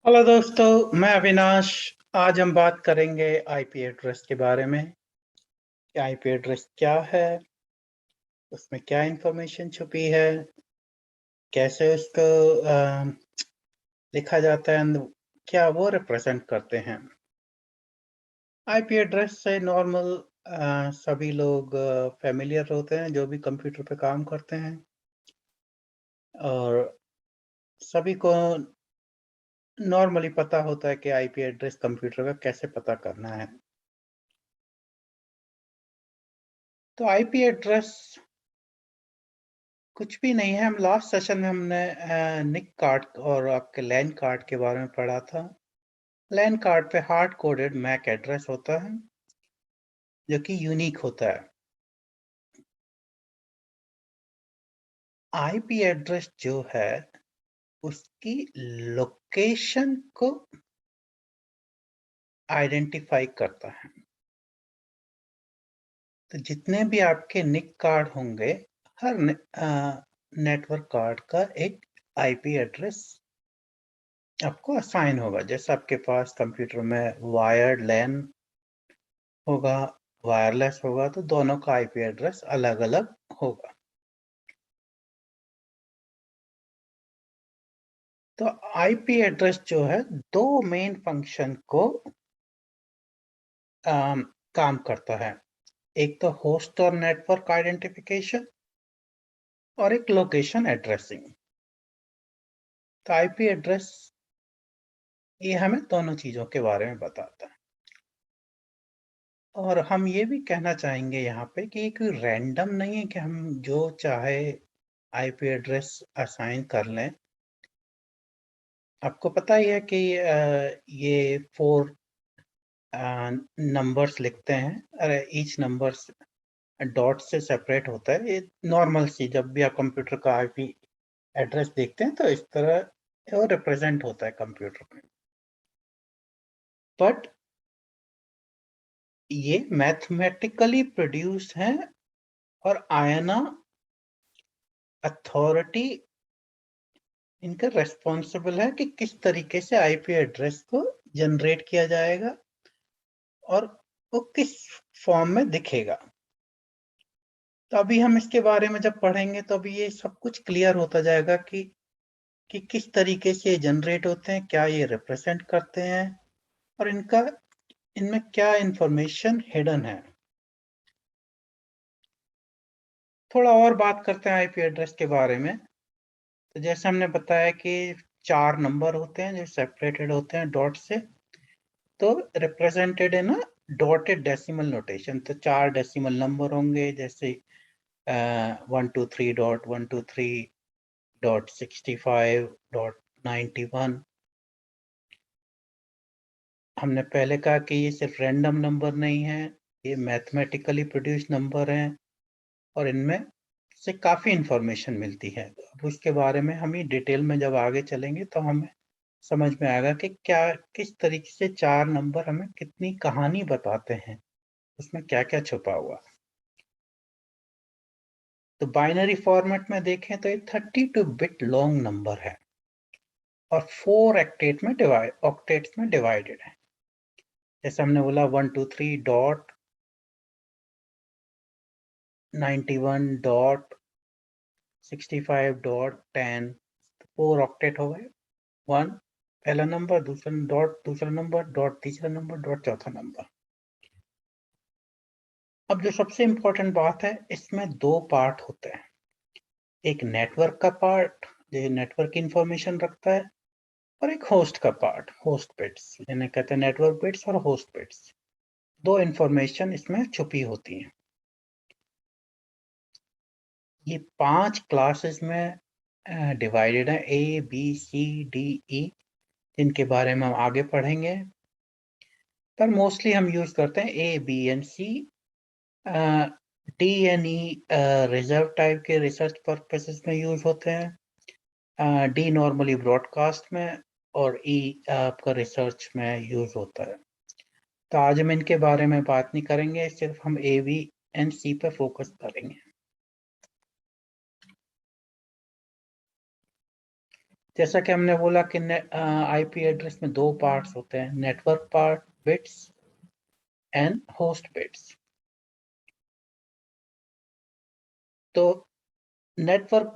Hello दोस्तों, मैं अविनाश। आज हम बात करेंगे आईपी एड्रेस के बारे में कि आईपी एड्रेस क्या है, उसमें क्या इंफॉर्मेशन छुपी है, कैसे उसको लिखा जाता है and क्या वो रिप्रेजेंट करते हैं। आईपी एड्रेस से नॉर्मल सभी लोग फेमिलियर होते हैं जो भी कंप्यूटर पे काम करते हैं, और सभी को नॉर्मली पता होता है कि आईपी एड्रेस कंप्यूटर का कैसे पता करना है। तो आईपी एड्रेस कुछ भी नहीं है। हम लास्ट सेशन में हमने निक कार्ड और आपके लैन कार्ड के बारे में पढ़ा था। लैन कार्ड पे हार्ड कोडेड मैक एड्रेस होता है जो कि यूनिक होता है। आईपी एड्रेस जो है उसकी लोकेशन को आइडेंटिफाई करता है। तो जितने भी आपके निक कार्ड होंगे, हर नेटवर्क कार्ड का एक आईपी एड्रेस आपको असाइन होगा। जैसे आपके पास कंप्यूटर में वायर्ड लैन होगा, वायरलेस होगा, तो दोनों का आईपी एड्रेस अलग-अलग होगा। तो आईपी एड्रेस जो है दो मेन फंक्शन को काम करता है। एक तो होस्ट और नेटवर्क आइडेंटिफिकेशन और एक लोकेशन एड्रेसिंग। तो आईपी एड्रेस ये हमें दोनों चीजों के बारे में बताता है। और हम ये भी कहना चाहेंगे यहाँ पे कि ये कोई रैंडम नहीं है कि हम जो चाहे आईपी एड्रेस असाइन कर लें। आपको पता ही है कि ये 4 नंबर्स लिखते हैं, अरे ईच नंबर्स डॉट से सेपरेट होता है। ये नॉर्मल सी जब भी आप कंप्यूटर का आईपी एड्रेस देखते हैं तो इस तरह वो रिप्रेजेंट होता है कंप्यूटर में। बट ये मैथमेटिकली प्रोड्यूस हैं और आयना अथॉरिटी इनका रेस्पॉन्सिबल है कि किस तरीके से आईपी एड्रेस को जनरेट किया जाएगा और वो किस फॉर्म में दिखेगा। तो अभी हम इसके बारे में जब पढ़ेंगे तो अभी ये सब कुछ क्लियर होता जाएगा कि किस तरीके से ये जनरेट होते हैं, क्या ये रिप्रेजेंट करते हैं और इनमें क्या इंफॉर्मेशन हिडन है। थोड़ा और बात करते हैं आईपी एड्रेस के बारे में। तो जैसे हमने बताया कि 4 नंबर होते हैं जो सेपरेटेड होते हैं डॉट से, तो रिप्रेजेंटेड है ना डॉटेड डेसिमल नोटेशन। तो 4 डेसिमल नंबर होंगे, जैसे 123.123.65.91। हमने पहले कहा कि ये सिर्फ रैंडम नंबर नहीं है, ये मैथमेटिकली प्रोड्यूस नंबर हैं और इनमें से काफ़ी इंफॉर्मेशन मिलती है। अब उसके बारे में हम ये डिटेल में जब आगे चलेंगे तो हमें समझ में आएगा कि क्या किस तरीके से 4 नंबर हमें कितनी कहानी बताते हैं, उसमें क्या-क्या छुपा हुआ। तो बाइनरी फॉर्मेट में देखें तो ये 32 बिट लॉन्ग नंबर है और 4 ऑक्टेट्स में डिवाइडेड है। जैसे हमने बोला 123.91.65.10, 4 ऑक्टेट हो गए। 1 पहला नंबर, दूसरा नंबर, डॉट तीसरा नंबर, डॉट चौथा नंबर। अब जो सबसे इंपॉर्टेंट बात है, इसमें 2 पार्ट होते हैं। एक नेटवर्क का पार्ट जो नेटवर्क इंफॉर्मेशन रखता है, और एक होस्ट का पार्ट, होस्ट बिट्स जिन्हें कहते हैं नेटवर्क बिट्स और होस्ट बिट्स। 2 इंफॉर्मेशन इसमें छुपी होती हैं। ये 5 क्लासेस में डिवाइडेड है, A B C D E, जिनके बारे में हम आगे पढ़ेंगे। पर मोस्टली हम यूज करते हैं A B and C. D and E reserve type के रिसर्च पर्पसेस में यूज होते हैं। डी नॉर्मली ब्रॉडकास्ट में और ई आपका रिसर्च में यूज होता है। तो आज हम इनके बारे में बात नहीं करेंगे, सिर्फ हम ए बी एंड सी पे फोकस करेंगे। जैसा कि हमने बोला कि आईपी एड्रेस में दो पार्ट्स होते हैं, network part bits and host bits. तो नेटवर्क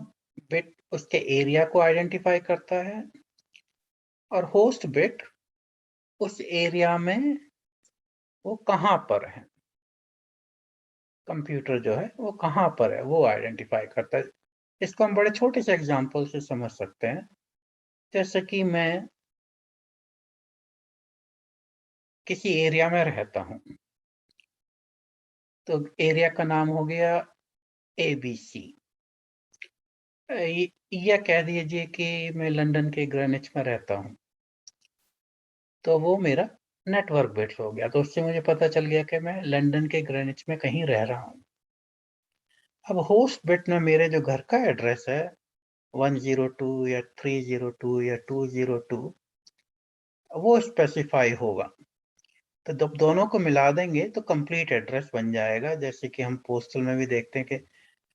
बिट उसके एरिया को आइडेंटिफाई करता है और होस्ट बिट उस एरिया में वो कहाँ पर है, कंप्यूटर जो है वो कहाँ पर है वो आइडेंटिफाई करता है। इसको हम बड़े छोटे से एग्जांपल से समझ सकते हैं। जैसे कि मैं किसी एरिया में रहता हूँ, तो एरिया का नाम हो गया ABC। या कह दीजिए कि मैं लंदन के ग्रेनिच में रहता हूँ, तो वो मेरा नेटवर्क बिट हो गया। तो उससे मुझे पता चल गया कि मैं लंदन के ग्रेनिच में कहीं रह रहा हूँ। अब होस्ट बिट में मेरे जो घर का एड्रेस है 102 या 302 या 202 वो स्पेसिफाई होगा। तो जब दोनों को मिला देंगे तो कंप्लीट एड्रेस बन जाएगा। जैसे कि हम पोस्टल में भी देखते हैं कि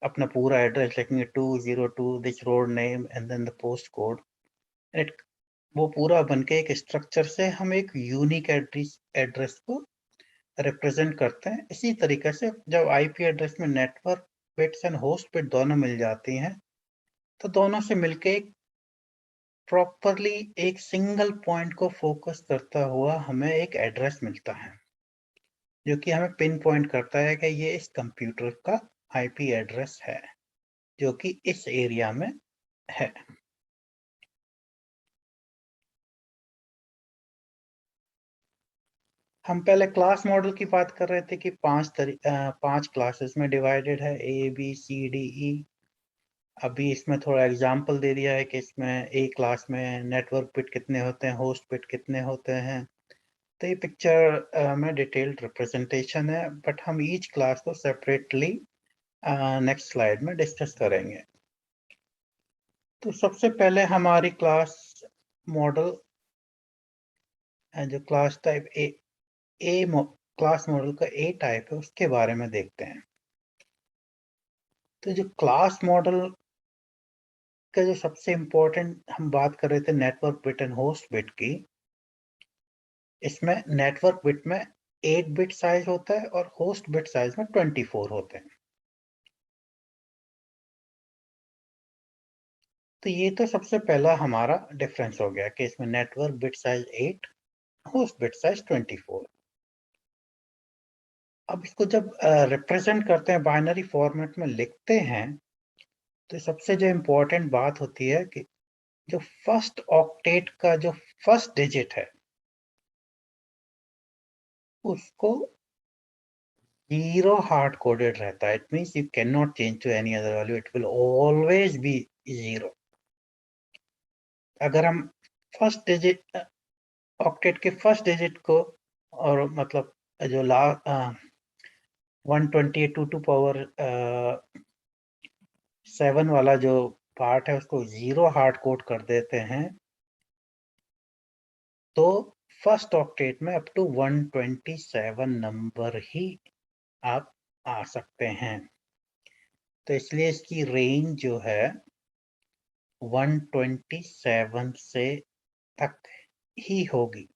अपना पूरा एड्रेस लिखेंगे 202 this road name and then the post code. वो पूरा बनके एक स्ट्रक्चर से हम एक यूनिक एड्रेस को रिप्रेजेंट करते हैं। इसी तरीके से जब आईपी एड्रेस में network bits and host bit दोनों मिल जाती हैं, तो दोनों से मिलके एक प्रॉपरली एक सिंगल पॉइंट को फोकस करता हुआ हमें एक एड्रेस मिलता है, जो कि हमें पिन पॉइंट करता है कि ये इस कंप्यूटर का आईपी एड्रेस है, जो कि इस एरिया में है। हम पहले क्लास मॉडल की बात कर रहे थे कि पांच क्लासेस में डिवाइडेड है, ABCDE। अभी इसमें थोड़ा एग्जांपल दे दिया है कि इसमें ए क्लास में नेटवर्क बिट कितने होते हैं, होस्ट बिट कितने होते हैं। तो ये पिक्चर में डिटेल्ड रिप्रेजेंटेशन है, बट हम ईच क्लास को सेपरेटली नेक्स्ट स्लाइड में डिस्कस करेंगे। तो सबसे पहले हमारी क्लास मॉडल जो क्लास टाइप क्लास मॉडल का ए टाइप है उसके बारे में देखते हैं। तो जो क्लास मॉडल का जो सबसे इम्पोर्टेंट हम बात कर रहे थे network bit and host bit की, इसमें नेटवर्क बिट में 8 बिट साइज होता है और होस्ट बिट साइज में 24 होते हैं। तो ये तो सबसे पहला हमारा डिफरेंस हो गया कि इसमें network bit size 8, host bit size 24। अब इसको जब रिप्रेजेंट करते हैं, बाइनरी फॉर्मेट में लिखते हैं, तो सबसे जो इम्पोर्टेंट बात होती है कि जो फर्स्ट ऑक्टेट का जो फर्स्ट डिजिट है उसको 0 हार्ड कोडेड रहता है। It means you can not change to any other value, it will always be 0। अगर हम फर्स्ट डिजिट ऑक्टेट के फर्स्ट डिजिट को और मतलब जो 128 टू पावर 7 वाला जो पार्ट है उसको 0 हार्ड कोड कर देते हैं, तो फर्स्ट ऑक्टेट में अप टू 127 नंबर ही आप आ सकते हैं। तो इसलिए इसकी रेंज जो है 127 से तक ही होगी।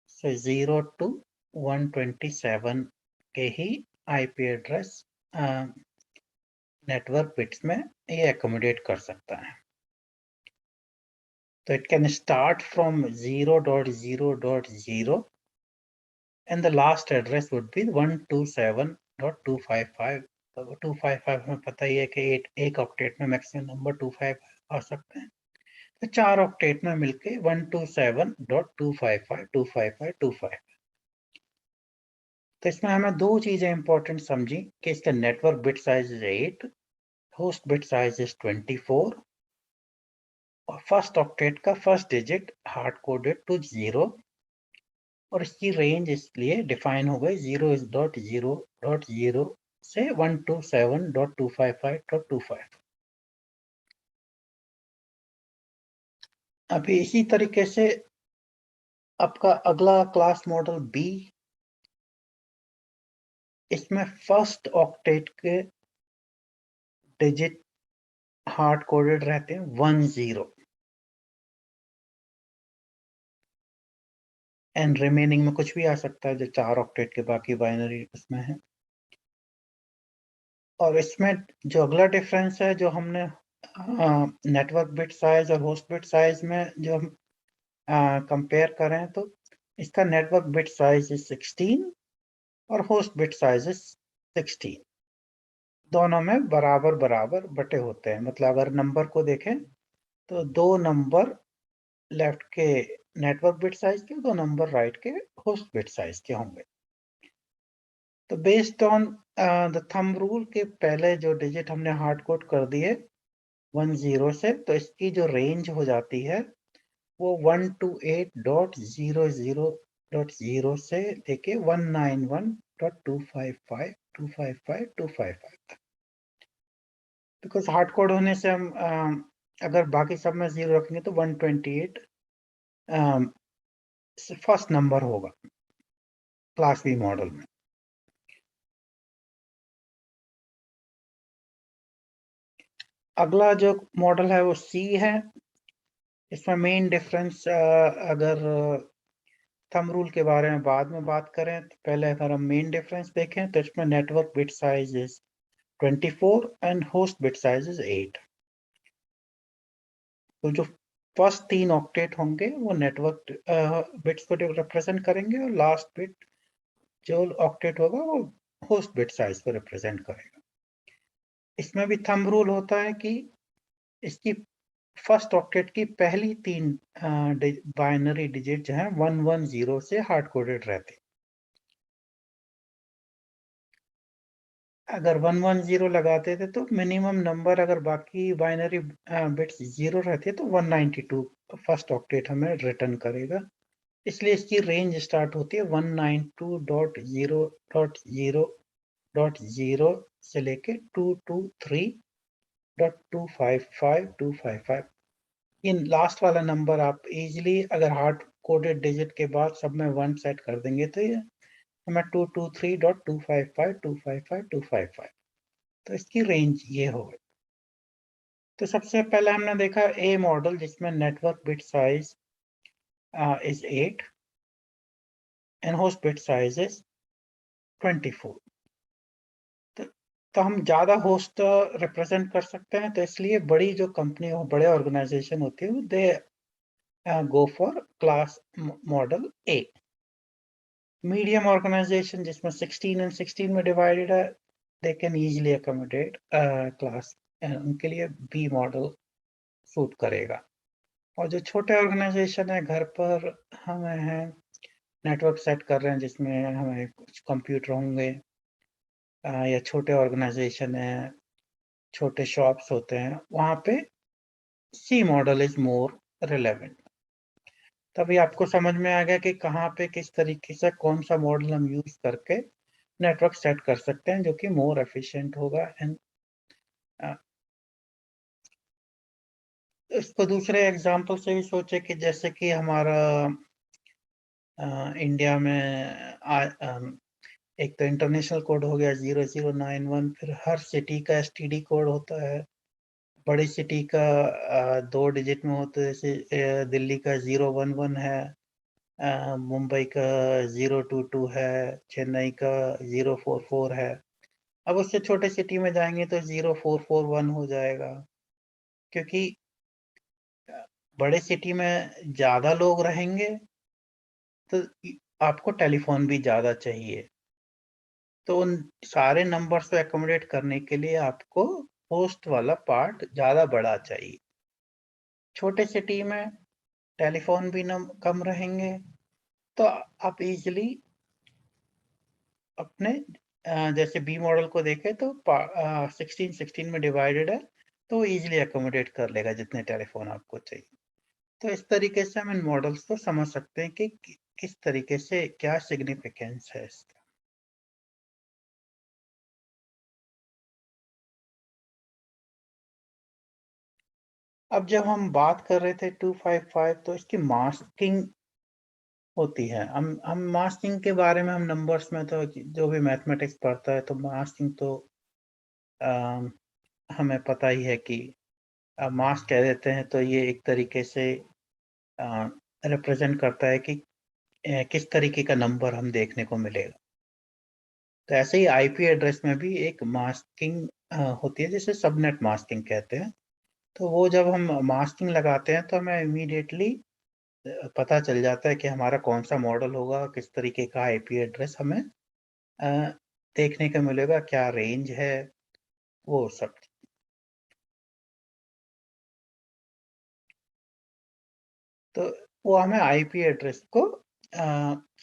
सो 0 टू 127 के ही आईपी एड्रेस नेटवर्क बिट्स में ये एकोमोडेट कर सकता है। So it can start from 0.0.0 and the last address would be 127.255। तो 255 में पता ही है कि एक ऑक्टेट में मैक्सिमम नंबर 255 आ सकते हैं। तो 4 ऑक्टेट में मिलके 127.255.255.25। तो इसमें हमें दो चीजें इंपॉर्टेंट समझी कि इसका network bit size is 8, host bit size is 24 और फर्स्ट ऑक्टेट का first digit hard coded to 0 और इसकी रेंज इसलिए डिफाइन हो गई 0.0.0 से 127.255.25। अभी इसी तरीके से आपका अगला क्लास मॉडल बी, इसमें फर्स्ट ऑक्टेट के डिजिट हार्ड कोडेड रहते हैं 10 एंड रिमेनिंग में कुछ भी आ सकता है जो 4 ऑक्टेट के बाकी बाइनरी उसमें है। और इसमें जो अगला डिफरेंस है जो हमने नेटवर्क बिट साइज और होस्ट बिट साइज में जो हम कंपेयर करें तो इसका नेटवर्क बिट साइज इज 16 और होस्ट बिट साइज इज 16। दोनों में बराबर बराबर बटे होते हैं, मतलब अगर नंबर को देखें तो 2 नंबर लेफ्ट के नेटवर्क बिट साइज के, 2 नंबर राइट के होस्ट बिट साइज के होंगे। तो based on the thumb rule के पहले जो डिजिट हमने हार्ड कोड कर दिए 10 से, तो इसकी जो रेंज हो जाती है वो 128.00.0 से लेके 191.255.255.255 तक। बिकॉज हार्ड कोड होने से हम अगर बाकी सब में 0 रखेंगे तो 128 फर्स्ट नंबर होगा क्लास बी मॉडल में। अगला जो मॉडल है वो सी है। इसमें मेन डिफरेंस अगर थंब रूल के बारे में बाद में बात करें तो पहले अगर हम मेन डिफरेंस देखें तो इसमें network bit size is 24 and host bit size is 8। तो जो फर्स्ट 3 ऑक्टेट होंगे वो नेटवर्क बिट्स को रिप्रेजेंट करेंगे और लास्ट बिट जो ऑक्टेट होगा वो होस्ट बिट साइज को रिप्रेजेंट करेगा। इसमें भी थंब रूल होता है कि इसकी फर्स्ट ऑक्टेट की पहली 3 बाइनरी डिजिट जो है 110 से हार्ड कोडेड रहते हैं। अगर 110 लगाते थे तो मिनिमम नंबर, अगर बाकी बाइनरी बिट्स 0 रहते तो 192 फर्स्ट ऑक्टेट हमें रिटर्न करेगा। इसलिए इसकी रेंज स्टार्ट होती है 192.0.0.0 से लेके 223.255.255। इन लास्ट वाला नंबर आप इजीली अगर हार्ड कोडेड डिजिट के बाद सब में 1 सेट कर देंगे तो ये हमें 223.255.255.255। तो इसकी रेंज ये हो गई। तो सबसे पहले हमने देखा ए मॉडल जिसमें network bit size is 8 and host bit size is 24। तो हम ज़्यादा होस्ट रिप्रेजेंट कर सकते हैं, तो इसलिए बड़ी जो कंपनी हो, बड़े ऑर्गेनाइजेशन होती है, they go for class model A. Medium organisation जिसमें 16 एंड 16 में डिवाइडेड है, they can easily accommodate class, उनके लिए बी मॉडल सूट करेगा। और जो छोटे ऑर्गेनाइजेशन है, घर पर हमें है नेटवर्क सेट कर रहे हैं जिसमें हमें कुछ कंप्यूटर होंगे, या छोटे ऑर्गेनाइजेशन है, छोटे शॉप्स होते हैं, वहाँ पे सी मॉडल इज मोर रिलेवेंट। तभी आपको समझ में आ गया कि कहाँ पे किस तरीके से कौन सा मॉडल हम यूज करके नेटवर्क सेट कर सकते हैं जो कि मोर एफिशिएंट होगा। एंड इसको दूसरे एग्जांपल से भी सोचे कि जैसे कि हमारा इंडिया में एक तो इंटरनेशनल कोड हो गया 0091, फिर हर सिटी का एसटीडी कोड होता है। बड़ी सिटी का 2 डिजिट में होता है, जैसे दिल्ली का 011 है, मुंबई का 022 है, चेन्नई का 044 है। अब उससे छोटे सिटी में जाएंगे तो 0441 हो जाएगा, क्योंकि बड़े सिटी में ज़्यादा लोग रहेंगे तो आपको टेलीफोन भी ज़्यादा चाहिए। तो उन सारे नंबर्स को एकोमोडेट करने के लिए आपको होस्ट वाला पार्ट ज़्यादा बड़ा चाहिए। छोटे सिटी में टेलीफोन भी कम रहेंगे, तो आप इजीली अपने जैसे बी मॉडल को देखें तो 16 में डिवाइडेड है, तो इजीली अकोमोडेट कर लेगा जितने टेलीफोन आपको चाहिए। तो इस तरीके से हम इन मॉडल्स को समझ सकते हैं कि किस तरीके से क्या सिग्निफिकेंस है इसका। अब जब हम बात कर रहे थे 255, तो इसकी मास्किंग होती है। हम मास्किंग के बारे में हम नंबर्स में तो जो भी मैथमेटिक्स पढ़ता है तो मास्किंग तो हमें पता ही है कि मास्क कह देते हैं, तो ये एक तरीके से रिप्रेजेंट करता है कि किस तरीके का नंबर हम देखने को मिलेगा। तो ऐसे ही आईपी एड्रेस में भी एक मास्किंग होती है, जिसे सबनेट मास्किंग कहते हैं। तो वो जब हम मास्किंग लगाते हैं तो हमें इमीडिएटली पता चल जाता है कि हमारा कौन-सा मॉडल होगा, किस तरीके का आईपी एड्रेस हमें देखने को मिलेगा, क्या रेंज है, वो सब। तो वो हमें आईपी एड्रेस को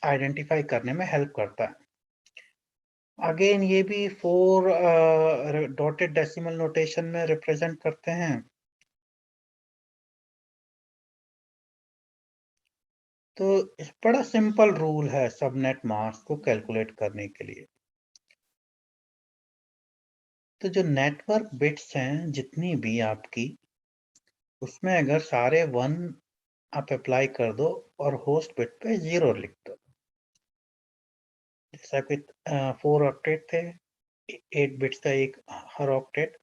आइडेंटिफ़ाई करने में हेल्प करता है। अगेन ये भी 4 डॉटेड डेसिमल नोटेशन में रिप्रेजेंट करते हैं। तो बड़ा सिंपल रूल है सबनेट मास्क को कैलकुलेट करने के लिए। तो जो नेटवर्क बिट्स हैं जितनी भी आपकी, उसमें अगर सारे 1 आप अप्लाई कर दो और होस्ट बिट पे 0 लिख दो। जैसा कि 4 ऑक्टेट थे, 8 बिट्स का एक हर ऑक्टेट।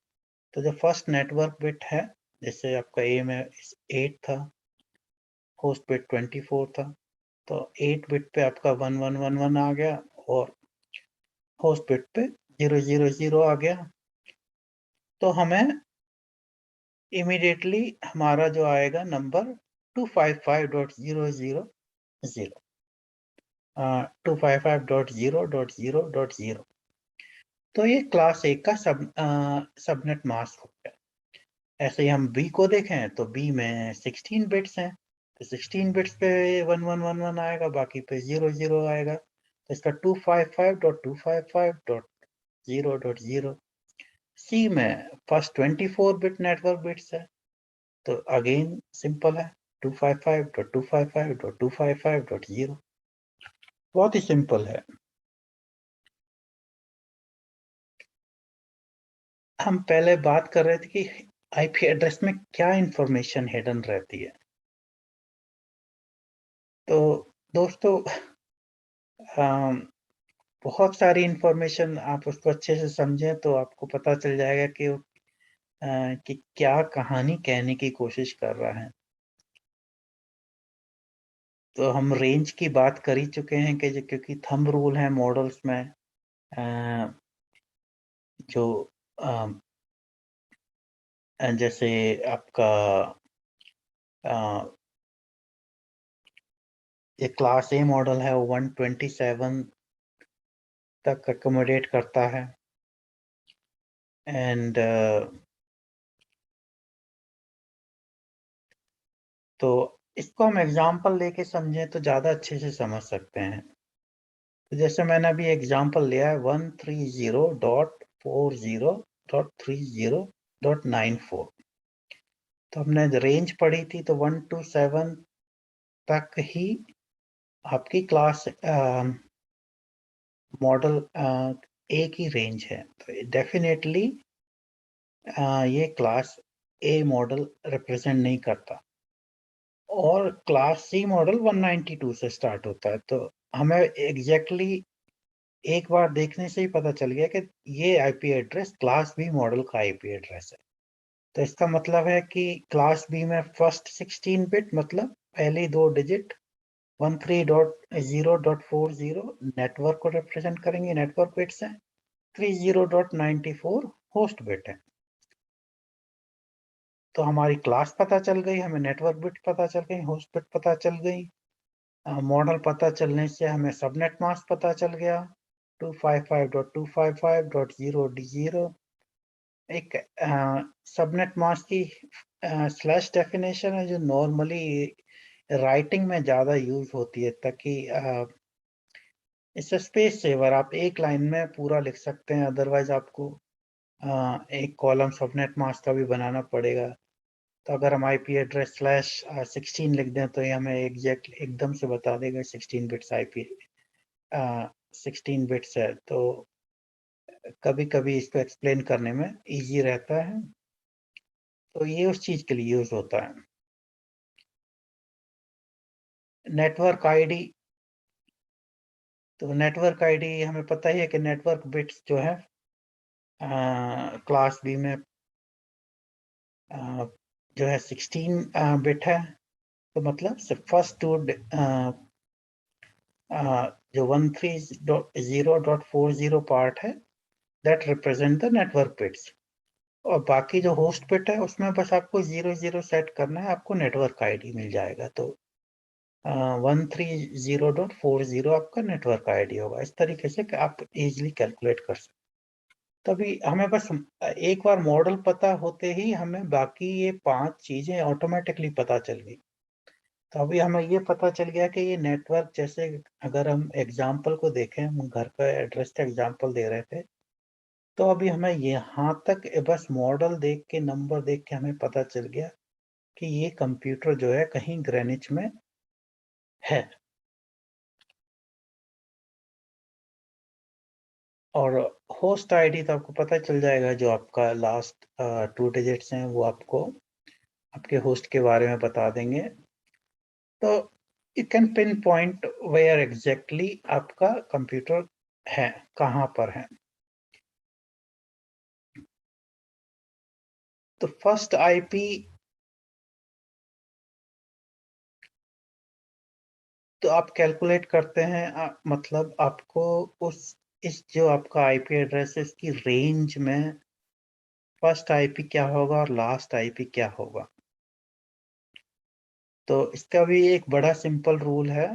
तो जो फर्स्ट नेटवर्क बिट है, जैसे आपका ए में 8 था, होस्ट बिट 24 था, तो 8 बिट पे आपका 1111 आ गया और होस्ट बिट पे 000 आ गया। तो हमें इमीडिएटली हमारा जो आएगा नंबर 255.000 255.0.0.0। तो ये क्लास A का सबनेट मास्क हो गया। ऐसे ही हम B को देखें तो B में 16 बिट्स हैं, तो 16 बिट्स पे 1111 आएगा, बाकी पे 00 आएगा। तो इसका 255.255.0.0। C में फर्स्ट 24 बिट नेटवर्क बिट्स है, तो अगेन सिंपल है, 255.255.255.0। बहुत ही सिंपल है। हम पहले बात कर रहे थे कि आईपी एड्रेस में क्या इंफॉर्मेशन हिडन रहती है। तो दोस्तों, अम, बहुत सारी इंफॉर्मेशन, आप उसको अच्छे से समझें तो आपको पता चल जाएगा कि क्या कहानी कहने की कोशिश कर रहा है। तो हम रेंज की बात कर ही चुके हैं कि क्योंकि थंब रूल है मॉडल्स में, अ, जो जैसे आपका अ, ये क्लास ए मॉडल है, वो 127 तक अकोमोडेट करता है। एंड तो इसको हम एग्जांपल लेके समझें तो ज़्यादा अच्छे से समझ सकते हैं। तो जैसे मैंने अभी एग्जांपल लिया है 130.40.30.94। तो हमने रेंज पढ़ी थी, तो 1 to 7 तक ही आपकी क्लास मॉडल ए की रेंज है। तो डेफिनेटली ये क्लास ए मॉडल रिप्रेजेंट नहीं करता, और क्लास सी मॉडल 192 से स्टार्ट होता है। तो हमें एग्जैक्टली एक बार देखने से ही पता चल गया कि ये IP address class B model का आईपी एड्रेस है। तो इसका मतलब है कि क्लास बी में फर्स्ट 16 बिट, मतलब पहली 2 डिजिट 13.0.40 नेटवर्क को रिप्रेजेंट करेंगे, नेटवर्क बिट्स हैं। 30.94 होस्ट बिट है। तो हमारी क्लास पता चल गई, हमें नेटवर्क बिट पता चल गई, होस्ट बिट पता चल गई। मॉडल पता चलने से हमें सबनेट मास्क पता चल गया, 255.255.0.0। एक सबनेट मास्क की स्लैश डेफिनेशन है, जो नॉर्मली राइटिंग में ज़्यादा यूज़ होती है, ताकि इससे स्पेस सेवर, आप एक लाइन में पूरा लिख सकते हैं, अदरवाइज़ आपको एक कॉलम सबनेट मास्क का भी बनाना पड़ेगा। तो अगर हम आईपी एड्रेस स्लैश 16 लिख दें तो ये हमें एग्जैक्ट एकदम से बता देगा 16 बिट्स आईपी 16 बिट्स है। तो कभी-कभी इसको एक्सप्लेन करने में ईज़ी रहता है। तो ये उस चीज़ के लिए यूज़ होता है। नेटवर्क आईडी, तो नेटवर्क आईडी हमें पता ही है कि नेटवर्क बिट्स जो है क्लास बी में जो है 16 बिट है, तो मतलब फर्स्ट टू जो 130.40 पार्ट है that represent the network bits, और बाकी जो होस्ट बिट है उसमें बस आपको 00 सेट करना है, आपको नेटवर्क आईडी मिल जाएगा। तो 130.40 आपका नेटवर्क आईडी होगा। इस तरीके से कि आप इजीली कैलकुलेट कर सकते। तभी हमें बस एक बार मॉडल पता होते ही हमें बाकी ये 5 चीजें ऑटोमेटिकली पता चल गई। तो अभी हमें ये पता चल गया कि ये नेटवर्क, जैसे अगर हम एग्जाम्पल को देखें, हम घर का एड्रेस का एग्जाम्पल दे रहे थे, तो अभी हमें यहाँ तक बस मॉडल देख के, नंबर देख के हमें पता चल गया कि ये कंप्यूटर जो है कहीं ग्रेनिच में है। और होस्ट आईडी तो आपको पता चल जाएगा, जो आपका लास्ट 2 डिजिट्स हैं वो आपको आपके होस्ट के बारे में बता देंगे। तो you can pinpoint where exactly आपका कंप्यूटर है, कहाँ पर है। तो फर्स्ट आईपी, तो आप कैलकुलेट करते हैं, मतलब आपको उस इस जो आपका आईपी एड्रेस है इसकी रेंज में फर्स्ट आईपी क्या होगा और लास्ट आईपी क्या होगा। तो इसका भी एक बड़ा सिंपल रूल है।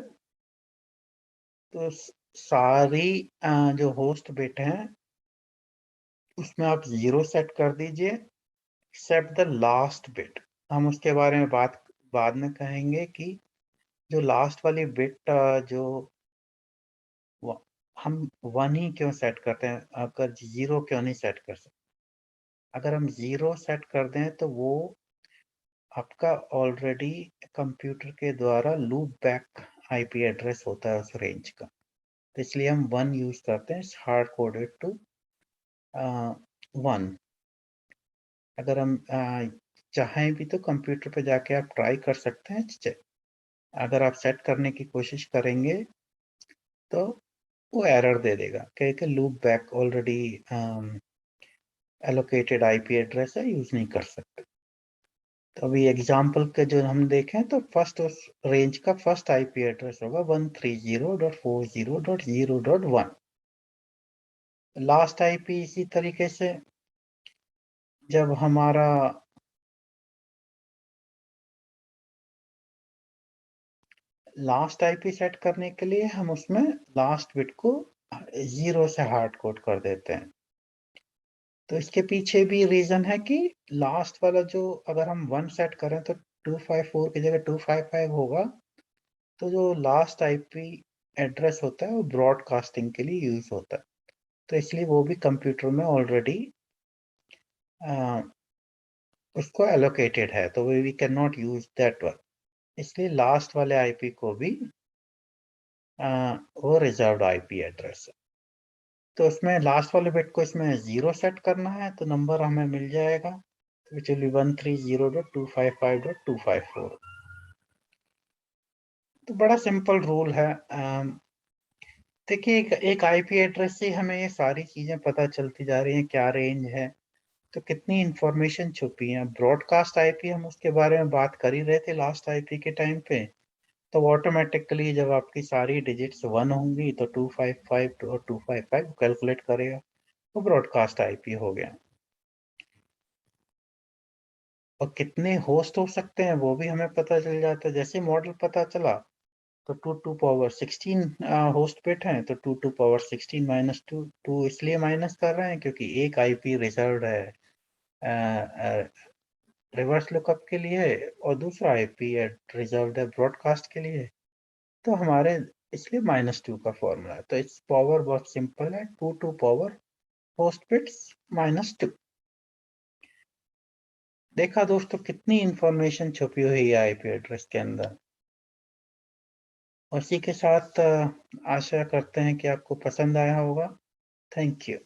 तो सारी जो होस्ट बिट हैं उसमें आप 0 सेट कर दीजिए, एक्सेप्ट द लास्ट बिट। हम उसके बारे में बात बाद में कहेंगे कि जो लास्ट वाली बिट, जो हम 1 ही क्यों सेट करते हैं, अगर 0 क्यों नहीं सेट कर सकते। अगर हम 0 सेट कर दें तो वो आपका ऑलरेडी कंप्यूटर के द्वारा लूप बैक आईपी एड्रेस होता है उस रेंज का। तो इसलिए हम 1 यूज करते हैं, हार्ड कोडेड टू 1। अगर हम चाहें भी तो कंप्यूटर पे जाके आप ट्राई कर सकते हैं। अगर आप सेट करने की कोशिश करेंगे तो वो एरर दे देगा, क्योंकि loop back already allocated IP address है, यूज नहीं कर सकते। तो अभी एग्जाम्पल के जो हम देखें, तो फर्स्ट उस रेंज का फर्स्ट आईपी एड्रेस होगा 130.40.0.1। लास्ट आईपी इसी तरीके से, जब हमारा लास्ट आईपी सेट करने के लिए हम उसमें लास्ट बिट को 0 से हार्ड कोड कर देते हैं। तो इसके पीछे भी रीजन है कि लास्ट वाला जो, अगर हम 1 सेट करें तो 254 की जगह 255 होगा। तो जो लास्ट आईपी एड्रेस होता है वो ब्रॉडकास्टिंग के लिए यूज होता है, तो इसलिए वो भी कंप्यूटर में ऑलरेडी उसको एलोकेटेड है, तो we can not use that one. इसलिए लास्ट वाले आईपी को भी वो रिजर्व्ड आईपी एड्रेस है। तो इसमें लास्ट वाले बिट को इसमें 0 सेट करना है, तो नंबर हमें मिल जाएगा, विच विल बी 130.255.254। तो बड़ा सिंपल रूल है। देखिए, एक आईपी एड्रेस से हमें ये सारी चीजें पता चलती जा रही हैं, क्या रेंज है, तो कितनी इंफॉर्मेशन छुपी है। ब्रॉडकास्ट आईपी, हम उसके बारे में बात कर ही रहे थे लास्ट आईपी के टाइम पे। तो ऑटोमेटिकली जब आपकी सारी डिजिट्स 1 होंगी तो 255 और 255 कैलकुलेट करेगा, वो ब्रॉडकास्ट आईपी हो गया। और कितने होस्ट हो सकते हैं वो भी हमें पता चल जाता है। जैसे मॉडल पता चला, तो 2 टू पावर 16 होस्ट बिट हैं, तो 2 टू पावर 16 माइनस 2 इसलिए माइनस कर रहे हैं क्योंकि एक आईपी रिजर्व्ड है रिवर्स लुकअप के लिए, और दूसरा आईपी है रिजर्व्ड है ब्रॉडकास्ट के लिए। तो हमारे इसलिए -2 का फॉर्मूला है। तो इस पावर बहुत सिंपल है, 2 टू पावर होस्ट बिट्स -2। देखा दोस्तों, कितनी इंफॉर्मेशन छुपी हुई है आईपी एड्रेस के अंदर। उसी के साथ आशा करते हैं कि आपको पसंद आया होगा। Thank you.